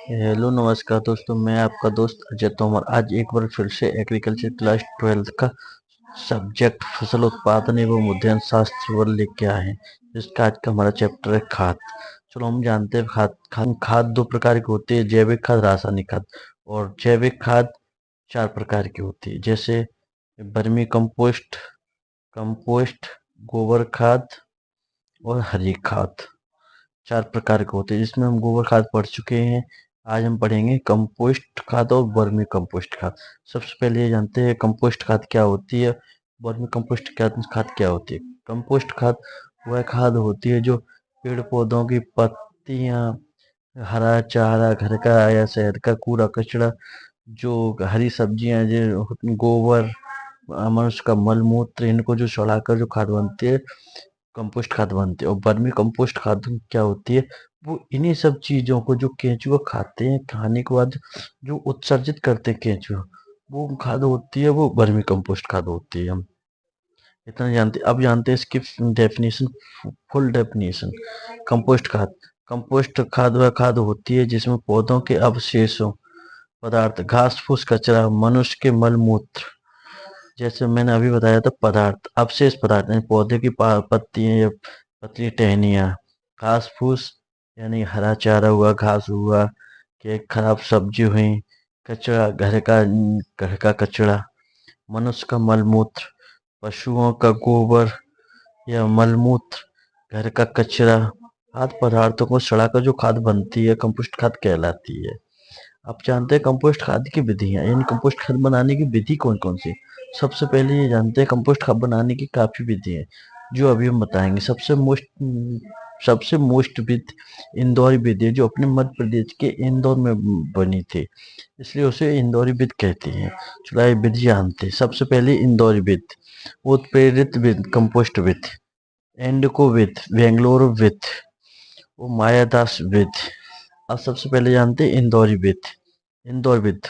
Hello नमस्कार दोस्तों, मैं आपका दोस्त अजय तोमर आज एक बार फिर से एग्रीकल्चर क्लास 12th का सब्जेक्ट फसल उत्पादन एवं उद्यान शास्त्र पर लेके आए हैं। जिसका आज का हमारा चैप्टर है खाद। चलो हम जानते हैं खाद दो प्रकार की होती है, जैविक खाद, रासायनिक खाद। और जैविक खाद चार प्रकार की होती है, जैसे वर्मी कंपोस्ट, कंपोस्ट, गोबर खाद और हरी खाद। चार प्रकार के होते हैं, जिसमें हम गोबर खाद पढ़ चुके हैं। आज हम पढ़ेंगे कंपोस्ट खाद और वर्मी कंपोस्ट खाद। सबसे पहले ये जानते हैं कंपोस्ट खाद क्या होती है, वर्मी कंपोस्ट खाद क्या होती है। कंपोस्ट खाद वह खाद होती है जो पेड़ पौधों की पत्तियां, हरा चारा, घर का या शहर का कूड़ा कचरा, जो हरी सब्जियां, जो गोबर, मनुष्य का मल मूत्र, इनको जो सड़ाकर जो खाद बनती है, कंपोस्ट खाद बनती है। और वर्मी कंपोस्ट खाद क्या होती है, वो इन्हीं सब चीजों को जो केंचुआ खाते हैं, खाने के बाद जो उत्सर्जित करते हैं केंचुआ, वो खाद होती है, वो वर्मी कंपोस्ट खाद होती है। हम इतना जानते हैं। अब जानते हैं इसकी डेफिनेशन, फुल डेफिनेशन। कंपोस्ट खाद, कंपोस्ट खाद वह खाद होती है जिसमें पौधों के अवशेषों, पदार्थ, घास फूस, कचरा, मनुष्य के मल मूत्र, जैसे मैंने अभी बताया था, पदार्थ, अवशेष पदार्थ यानी पौधे की पत्तियां या पतली टहनियाँ, घास फूस यानी हरा चारा हुआ, घास हुआ, कि खराब सब्जी हुई, कचरा, घर का कचरा, मनुष्य का मलमूत्र, पशुओं का गोबर या मलमूत्र, घर का कचरा, खाद्य पदार्थों को सड़ाकर जो खाद बनती है, कंपोस्ट खाद कहलाती है। आप जानते हैं कंपोस्ट खाद की विधियां, यानी कंपोस्ट खाद बनाने की विधि कौन कौन सी। सबसे पहले ये जानते हैं कंपोस्ट खाद बनाने की काफी विधि है, जो अभी हम बताएंगे। सबसे मोस्ट विधि इंदौरी विधि है, जो अपने मध्य प्रदेश के इंदौर में बनी थी, इसलिए उसे इंदौरी विधि कहते हैं। चलो ये विधि जानते हैं। सबसे पहले इंदौरी विधि, उत्प्रेरित विधि, कंपोस्ट विधि, एंडको विधि, बेंगलोर विधि, वो मायादास विधि। अब सबसे पहले जानते हैं इंदौरी विधि। इंदौर विधि,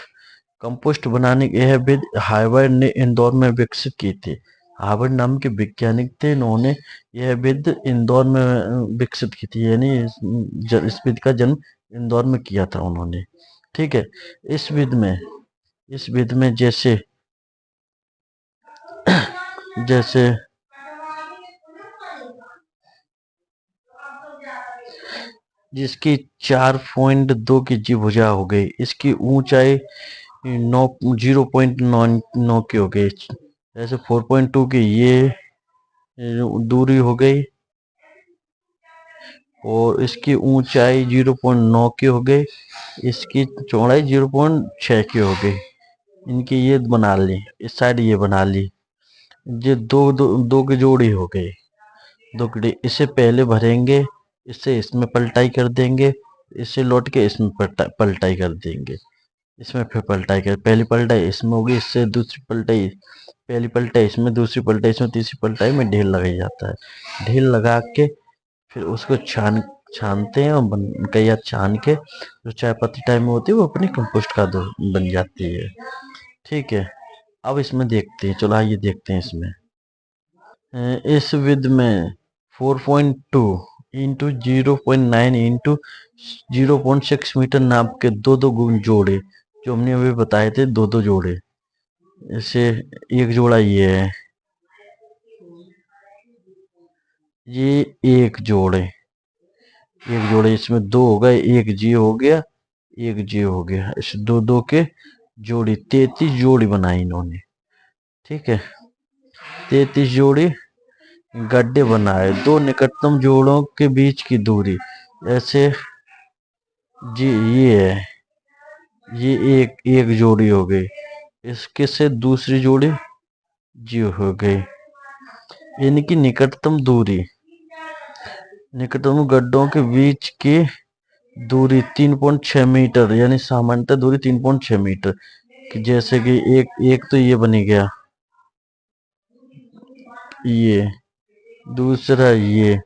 कंपोस्ट बनाने की यह विधि हार्वर्ड ने इंदौर में विकसित की थी। हार्वर्ड नाम के वैज्ञानिक थे, इन्होंने यह विधि इंदौर में विकसित की थी, यानी इस विधि का जन्म इंदौर में किया था उन्होंने। ठीक है। इस विधि में इस विधि में जैसे जैसे जिसकी 4.2 की जी भुजा हो गई, इसकी ऊंचाई 0.9 की हो गई, जैसे 4.2 की ये दूरी हो गई, और इसकी ऊंचाई 0.9 की हो गई, इसकी चौड़ाई 0.6 की हो गई। इनकी ये बना ली, इस साइड ये बना ली, ये दो की जोड़ी हो गई। दो की, इसे पहले भरेंगे, इससे इसमें पलटाई कर देंगे, इससे लौट के इसमें पलटाई कर देंगे, इसमें फिर पलटाई कर, पहली पलटाई इसमें होगी, इससे दूसरी पलटाई, पहली पलटाई इसमें, दूसरी पलटाई इसमें, तीसरी पलटाई में ढेर लगाई जाता है। ढेर लगा के फिर उसको छानते हैं, और कई बार छान के जो चाय पत्ती टाइप में होती है, वो अपनी कंपोस्ट खाद बन जाती है। ठीक है। अब इसमें देखते हैं, चलो आइए देखते हैं इसमें। इस विधि में 4.2 इंटू 0.9 इंटू 0.6 मीटर नाप के दो दो गुण जोड़े, जो हमने अभी बताए थे, दो दो जोड़े। जैसे एक जोड़ा ये है, ये एक जोड़े, एक जोड़े, इसमें दो हो गए, एक जी हो गया, एक जी हो गया, इस दो दो के जोड़ी, 33 जोड़ी बनाई इन्होंने। ठीक है। 33 जोड़ी गड्ढे बनाए, दो निकटतम जोड़ों के बीच की दूरी, ऐसे जी ये है, ये एक एक जोड़ी हो गई, इसके से दूसरी जोड़ी जी हो गई। इनकी निकटतम दूरी, निकटतम गड्ढों के बीच की दूरी 3.6 मीटर, यानी सामान्यतः दूरी 3.6 मीटर। कि जैसे कि एक एक तो ये बनी गया, ये दूसरा ये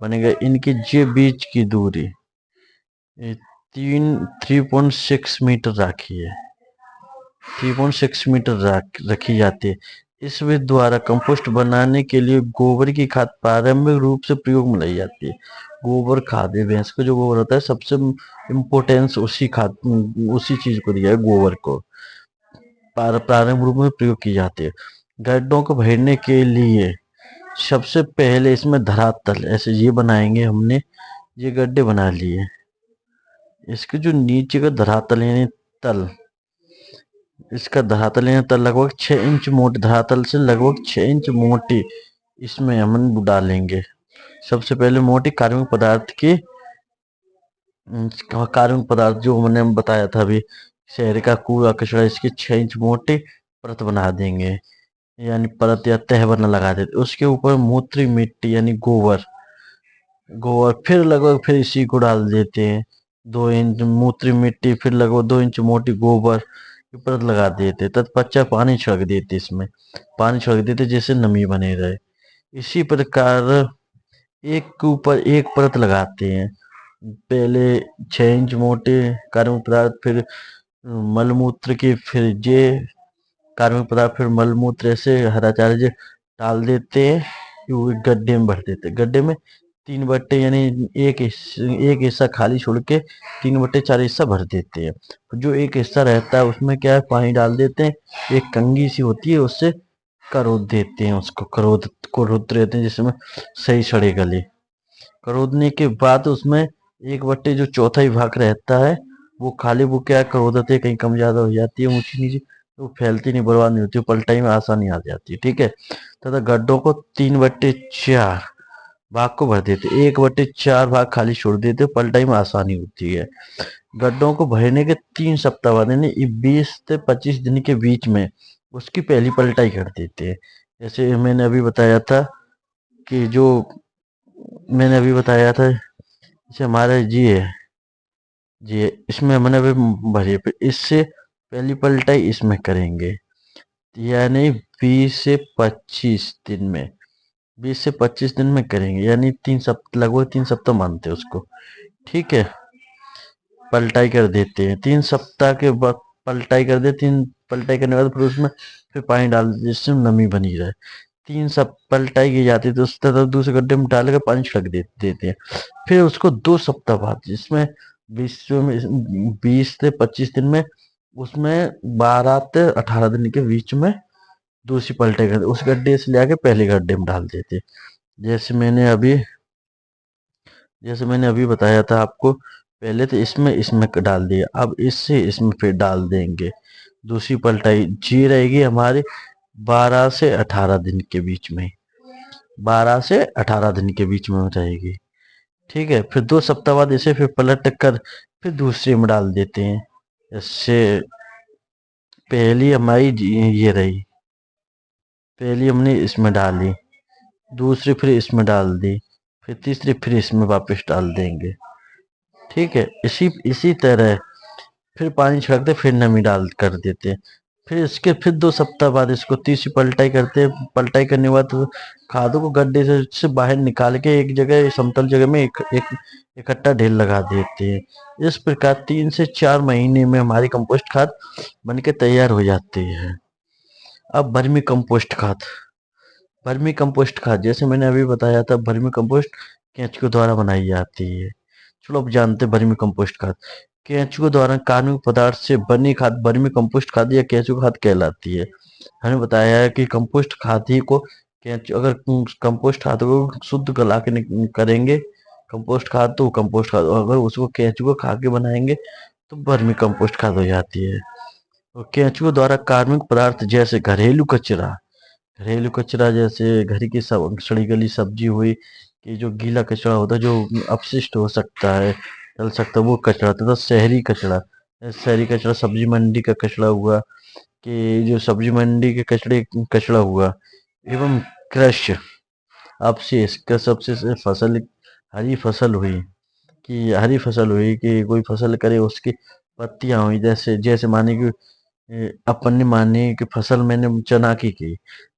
बनेगा, इनकी जे बीच की दूरी ये 3.6 मीटर रखी है, 3.6 मीटर रखी जाती है। इस विधि द्वारा कंपोस्ट बनाने के लिए गोबर की खाद प्रारंभिक रूप से प्रयोग में लाई जाती है। गोबर खाद है, भैंस का जो गोबर होता है सबसे इम्पोर्टेंस उसी खाद उसी चीज को दिया है, गोबर को प्रारंभिक रूप में प्रयोग की जाती है। गड्ढों को भरने के लिए सबसे पहले इसमें धरातल ऐसे ये बनाएंगे हमने, ये गड्ढे बना लिए, इसके जो नीचे का धरातल यानी तल, इसका धरातल यानी तल लगभग 6 इंच मोटी, धरातल से लगभग 6 इंच मोटी इसमें हम डालेंगे। सबसे पहले मोटी कार्बनिक पदार्थ जो मैंने बताया था अभी, शहर का कूड़ा कचरा, इसकी 6 इंच मोटी परत बना देंगे, यानी परत या तह बना लगा देते। उसके ऊपर मूत्री मिट्टी यानी गोबर, फिर लगभग फिर इसी को डाल देते हैं। 2 इंच मूत्री मिट्टी, फिर लगभग 2 इंच मोटी गोबर की परत लगा देते। तत्पश्चात पानी छिड़क देते, इसमें पानी छिड़क देते जिससे नमी बने रहे। इसी प्रकार एक के ऊपर एक परत लगाते हैं। पहले 6 इंच मोटे कार्बनिक पदार्थ, फिर मलमूत्र की, फिर ये कार्बनिक पदार्थ, फिर मलमूत्र, ऐसे हरा चारा डाल देते हैं। वो गड्ढे में भर देते हैं। गड्ढे में 3 बट्टे यानी एक हिस्सा खाली छोड़ के 3/4 हिस्सा भर देते हैं। जो एक हिस्सा रहता है उसमें क्या है, पानी डाल देते हैं, एक कंघी सी होती है उससे करोद देते हैं, उसको करोद रहते हैं जिसमें सही सड़े गले। करोदने के बाद उसमें 1/4 जो चौथाई भाग रहता है वो खाली, वो क्या करोद देते हैं, कहीं कम ज्यादा हो जाती है ऊंची नीचे, तो वो फैलती नहीं, बर्बाद नहीं होती, पलटाई में आसानी आ जाती है। ठीक है, तथा गड्ढों को 3/4 भाग को भर देते, 1/4 भाग खाली छोड़ देते, पलटाई में आसानी होती है। गड्ढों को भरने के 3 सप्ताह बाद यानी 20 से 25 दिन के बीच में उसकी पहली पलटाई कर देते हैं। जैसे मैंने अभी बताया था कि जो मैंने अभी बताया था, जैसे हमारा जी है, इसमें मैंने अभी भरी है, फिर इससे पहली पलटाई इसमें करेंगे, यानी 20 से 25 दिन में, 20 से 25 दिन में करेंगे, यानी 3 सप्ताह, लगभग 3 सप्ताह मानते हैं उसको। ठीक है, पलटाई कर देते हैं 3 सप्ताह के बाद, पलटाई करने के बाद फिर उसमें फिर पानी डाल देते जिससे नमी बनी रहे। 3 सब पलटाई की जाती है तो उस तरह दूसरे गड्ढे में डाल कर पानी छिड़क देते हैं। फिर उसको 2 सप्ताह बाद, जिसमें 20 से 25 दिन में, उसमें 12 से 18 दिन के बीच में दूसरी पलटाई कर उस गड्ढे से ले आके पहले गड्ढे में डाल देते। जैसे मैंने अभी जैसे मैंने अभी बताया था आपको, पहले तो इसमें डाल दिया, अब इससे इसमें फिर डाल देंगे दूसरी पलटाई, जी रहेगी हमारे 12 से 18 दिन के बीच में, 12 से 18 दिन के बीच में हो जाएगी। ठीक है, फिर 2 सप्ताह बाद इसे फिर पलट कर फिर दूसरी में डाल देते हैं। इससे पहली हमारी ये रही, पहली हमने इसमें डाली, दूसरी फिर इसमें डाल दी, फिर तीसरी फिर इसमें वापस डाल देंगे। ठीक है, इसी तरह फिर पानी छिड़कते, फिर नमी डाल कर देते हैं। फिर इसके फिर 2 सप्ताह बाद इसको तीसरी पलटाई करते हैं। पलटाई करने के बाद तो खादों को गड्ढे से बाहर निकाल के एक जगह समतल जगह में एक इकट्ठा ढेर लगा देते हैं। इस प्रकार 3 से 4 महीने में हमारी कंपोस्ट खाद बनके तैयार हो जाती है। अब वर्मी कंपोस्ट खाद, जैसे मैंने अभी बताया था, वर्मी कंपोस्ट केंचुओं द्वारा बनाई जाती है। चलो अब जानते हैं वर्मी कंपोस्ट खाद। केंचुओं द्वारा कार्बनिक पदार्थ से बनी खाद वर्मी कंपोस्ट खाद या केंचुआ खाद कहलाती है। हमने बताया है कि कंपोस्ट खाद ही को केंचुआ, अगर कंपोस्ट खाद को शुद्ध गला के करेंगे कंपोस्ट खाद, तो कंपोस्ट खाद, अगर उसको केंचुआ खा के बनाएंगे तो वर्मी कंपोस्ट खाद हो जाती है। और केंचुओं द्वारा कार्बनिक पदार्थ जैसे घरेलू कचरा जैसे घर की सब सड़ी गली सब्जी हुई, कि जो गीला कचरा होता है जो अपशिष्ट हो सकता है, जल सकता है, वो कचरा, तथा शहरी कचरा सब्जी मंडी का कचरा हुआ, कि जो सब्जी मंडी के कचरा हुआ, एवं कृषि अपशिष्ट का सबसे से हरी फसल हुई हरी फसल हुई, कि कोई फसल करे उसकी पत्तियां हुई, जैसे जैसे माने कि अपन ने माने कि फसल मैंने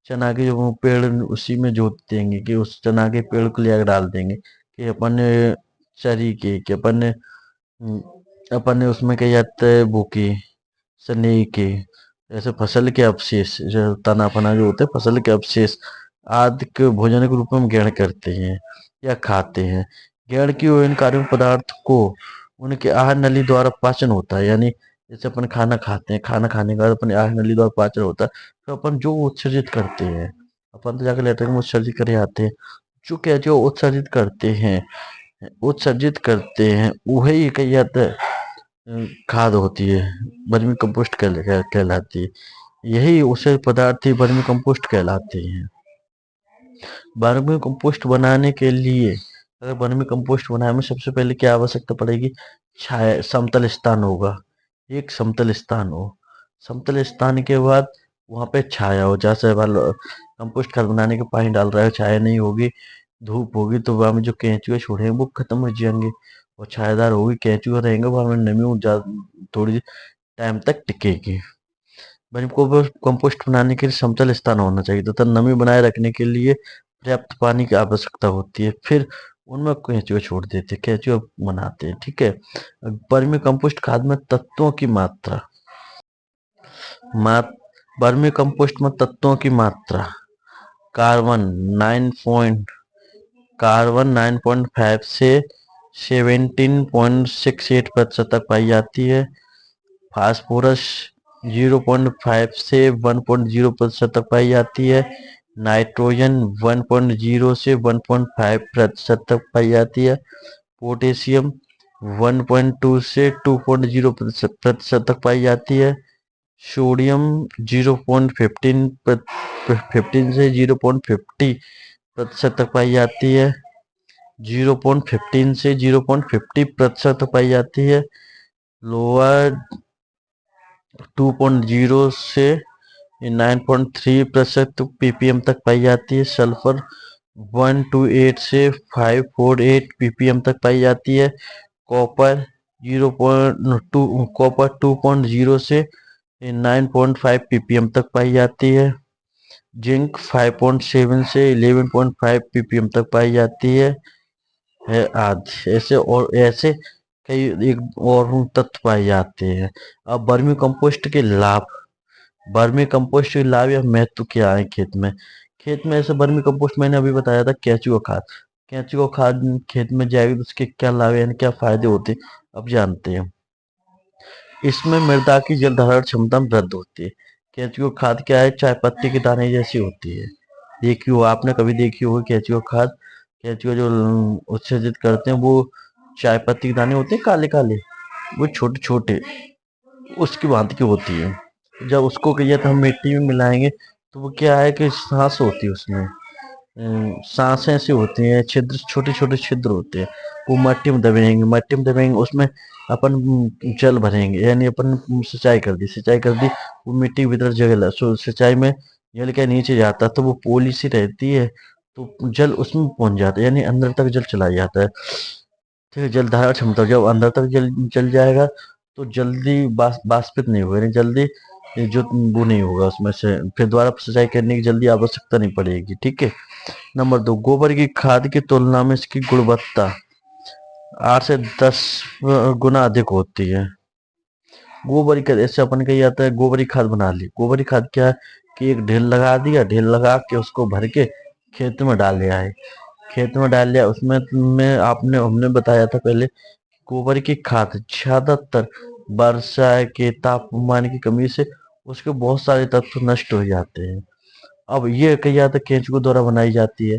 चना की जो वो पेड़ उसी में जोत देंगे, कि उस चना के पेड़ को ले आकर डाल देंगे, कि अपन ने चरी की, कि अपन ने उसमें क्या जाता है वो की सनई की, ऐसे फसल के अवशेष जो तना पना जो होते हैं फसल के अवशेष आदि के भोजन के रूप में ग्रहण करते हैं या खाते हैं। ग्रहण की हुए इन कार्यों पदार्थ को उनके आहार नली द्वारा पाचन होता है, यानी जैसे अपन खाना खाते हैं, खाना खाने के बाद अपन आहार नली द्वारा पाचन होता है, तो अपन जो उत्सर्जित करते हैं, अपन तो जाकर लेटरिन में उत्सर्जित करे आते हैं, जो क्या जो उत्सर्जित करते हैं वही खाद होती है, वर्मी कंपोस्ट कहलाती है। यही उसे पदार्थ ही वर्मी कंपोस्ट कहलाते हैं। वर्मी कंपोस्ट बनाने के लिए, अगर वर्मी कंपोस्ट बनाने में सबसे पहले क्या आवश्यकता पड़ेगी, छाया समतल स्थान होगा, एक समतल स्थान हो, समतल स्थान के बाद वहां पे छाया हो, जैसे कंपोस्ट खाद बनाने के पानी डाल रहा है, छाया नहीं होगी, धूप होगी तो वहां में जो केंचुए छोड़े हैं वो खत्म हो जाएंगे, और छायादार होगी केंचुए रहेंगे वहां में नमी थोड़ी टाइम तक टिकेगी। वर्मी कंपोस्ट बनाने के लिए समतल स्थान होना चाहिए तथा नमी बनाए रखने के लिए पर्याप्त पानी की आवश्यकता होती है। फिर उनमें केंचुए छोड़ देते, केंचुए बनाते हैं, ठीक है। वर्मी कंपोस्ट खाद में तत्वों की मात्रा, वर्मी कंपोस्ट में तत्वों की मात्रा कार्बन 9.5 से 17.68% तक पाई जाती है, फास्फोरस 0.5 से 1.0% तक पाई जाती है, नाइट्रोजन 1.0 से 1.5% तक पाई जाती है, पोटेशियम 1.2 से 2.0% तक पाई जाती है, सोडियम 0.15 से 0.50% तक पाई जाती है, 0.15 से 0.50% तक पाई जाती है, लोअर 2.0 से 9.3% ppm तक पाई जाती है, सल्फर 128 से 548 ppm तक पाई जाती है, कॉपर 2.0 से 9.5 ppm तक पाई जाती है, जिंक 5.7 से 11.5 ppm तक पाई जाती है आदि ऐसे कई एक और तत्व पाए जाते हैं। अब वर्मी कंपोस्ट के लाभ या महत्व क्या है खेत में ऐसे वर्मी कंपोस्ट मैंने अभी बताया था, केंचुआ खाद खेत में जाएगी तो उसके क्या लाभ यानी क्या फायदे होते हैं अब जानते हैं। इसमें मृदा की जल धारण क्षमता में वृद्धि होती है। केंचुआ खाद क्या है, चाय पत्ती के दाने जैसी होती है, देखी हो आपने कभी देखी होगी केंचुआ खाद। केंचुआ जो उत्सर्जित करते हैं वो चाय पत्ती के दाने होते हैं काले काले, वो छोटे छोटे उसकी भांति की होती है। जब उसको कहिए तो हम मिट्टी में मिलाएंगे तो वो क्या है कि सांस होती है उसमें, सांसें ऐसी होती हैं, छिद्र छोटे छोटे छिद्र होते हैं, वो मट्टी में दबेंगे उसमें अपन जल भरेंगे, यानी अपन सिंचाई कर दी वो मिट्टी के भीतर जगह सिंचाई में जल के नीचे जाता है तो वो पोली सी रहती है, तो जल उसमें पहुंच जाता है, यानी अंदर तक जल चला जाता है, ठीक है। जल धारण क्षमता, जब अंदर तक जल चल जाएगा तो जल्दी बाष्पित नहीं होगा, यानी जल्दी जो वो नहीं होगा उसमें से, फिर दोबारा सिंचाई करने की जल्दी आवश्यकता नहीं पड़ेगी, ठीक है। नंबर 2, गोबर की खाद की तुलना में इसकी गुणवत्ता 8 से 10 गुना अधिक होती है। गोबर खाद ऐसे अपन कही जाता है गोबरी खाद बना ली। गोबरी खाद क्या है कि एक ढेर लगा दिया, ढेर लगा के उसको भर के खेत में डाल दिया है, खेत में डाल दिया उसमें में आपने हमने बताया था पहले, गोबर की खाद ज्यादातर वर्षा के तापमान की कमी से उसके बहुत सारे तत्व नष्ट हो जाते हैं। अब ये कही जाता है केंचुए द्वारा बनाई जाती है,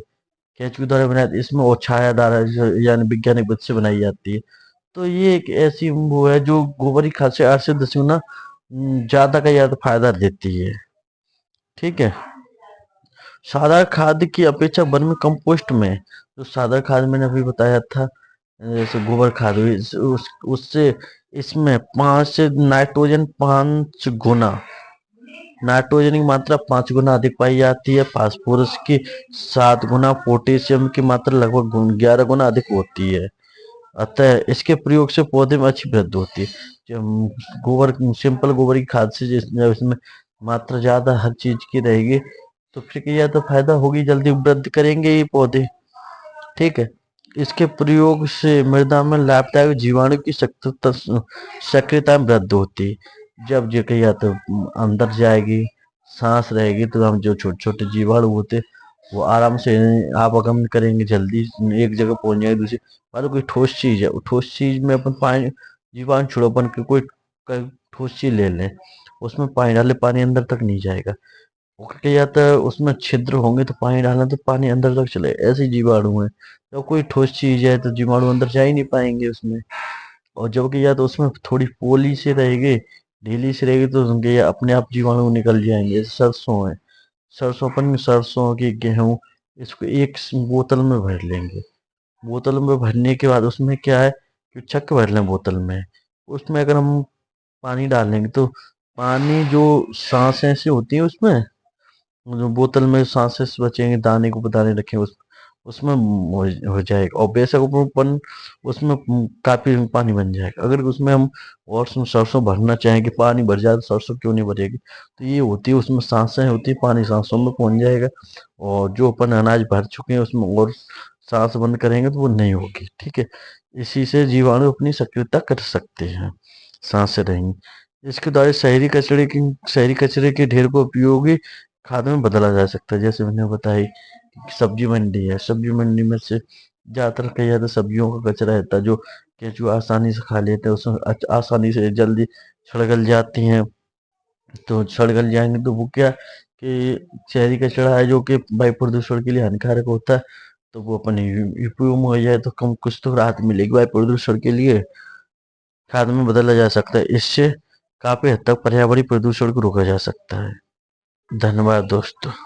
केंचुए द्वारा बनाई इसमें और छायादार यानी वैज्ञानिक विधि से बनाई जाती है। तो ये एक ऐसी वो है जो गोबर की खाद से 8 से 10 गुना ज्यादा का ज्यादा फायदा देती है, ठीक है। साधारण खाद की अपेक्षा वर्मी कंपोस्ट में, जो साधारण खाद मैंने अभी बताया था जैसे गोबर खाद हुई उससे इसमें 5 नाइट्रोजन की मात्रा 5 गुना अधिक पाई जाती है, फास्फोरस की 7 गुना, पोटेशियम की मात्रा लगभग 11 गुना अधिक होती है। अतः इसके प्रयोग से पौधे में अच्छी वृद्धि होती है। सिंपल गोबर की खाद से जब इसमें मात्रा ज्यादा हर चीज की रहेगी तो फिर क्या तो फायदा होगी, जल्दी वृद्धि करेंगे ये पौधे, ठीक है। इसके प्रयोग से मृदा में लाभदायक जीवाणु की सक्रियता में वृद्धि होती है। जब जो कहीं या तो अंदर जाएगी, सांस रहेगी, तो हम जो छोटे छोटे जीवाणु होते वो आराम से आवागमन करेंगे, जल्दी एक जगह पहुंच जाएंगे दूसरी। मान लो कोई ठोस चीज है, ठोस चीज में अपन पानी, जीवाणु छोड़ो, अपन कोई ठोस चीज ले लें, उसमें पानी डाले, पानी अंदर तक नहीं जाएगा। वो क्या जाता है, उसमें छिद्र होंगे तो पानी डालना तो पानी अंदर तक चले, ऐसे जीवाणु है। जब कोई ठोस चीज है तो जीवाणु अंदर जा ही नहीं पाएंगे उसमें। और जबकि या तो उसमें थोड़ी पोली से रहेगी, ढीली सी रहेगी, तो उनके ये अपने आप जीवाणु निकल जाएंगे। जैसे सरसों है, सरसों की गेहूं, इसको एक बोतल में भर लेंगे। बोतल में भरने के बाद उसमें क्या है कि चक भर लें बोतल में, उसमें अगर हम पानी डालेंगे तो पानी जो सांसें से होती है उसमें, जो बोतल में सांसें बचेंगे, दाने को दाने रखेंगे उसमें हो जाएगा। और बेशक अपन उसमें काफी पानी बन जाएगा। अगर उसमें हम और उसमें सरसों भरना चाहें कि पानी भर जाए, तो सरसों क्यों नहीं भरेगी, तो ये होती है उसमें सांसें होती है, पानी सांसों में पहुंच जाएगा। और जो अपन अनाज भर चुके हैं उसमें और सांस बंद करेंगे तो वो नहीं होगी, ठीक है। इसी से जीवाणु अपनी सक्रियता कर सकते हैं, सांसें रहेंगी। इसके द्वारा शहरी कचरे के ढेर को उपयोगी खाद में बदला जा सकता है। जैसे मैंने बताई कि सब्जी मंडी है, सब्जी मंडी में से ज्यादातर कई ज्यादा सब्जियों का कचरा रहता है, जो केंचुआ आसानी से खा लेते हैं, उसमें आसानी से जल्दी सड़गल जाती हैं। तो सड़गल जाएंगे तो वो क्या कि शहरी कचरा है जो कि वायु प्रदूषण के लिए हानिकारक होता है, तो वो अपन उपयोग में हो जाए तो कम कुछ तो राहत मिलेगी वायु प्रदूषण के लिए। खाद में बदला जा सकता है, इससे काफी हद तक पर्यावरणीय प्रदूषण को रोका जा सकता है। धन्यवाद दोस्तों।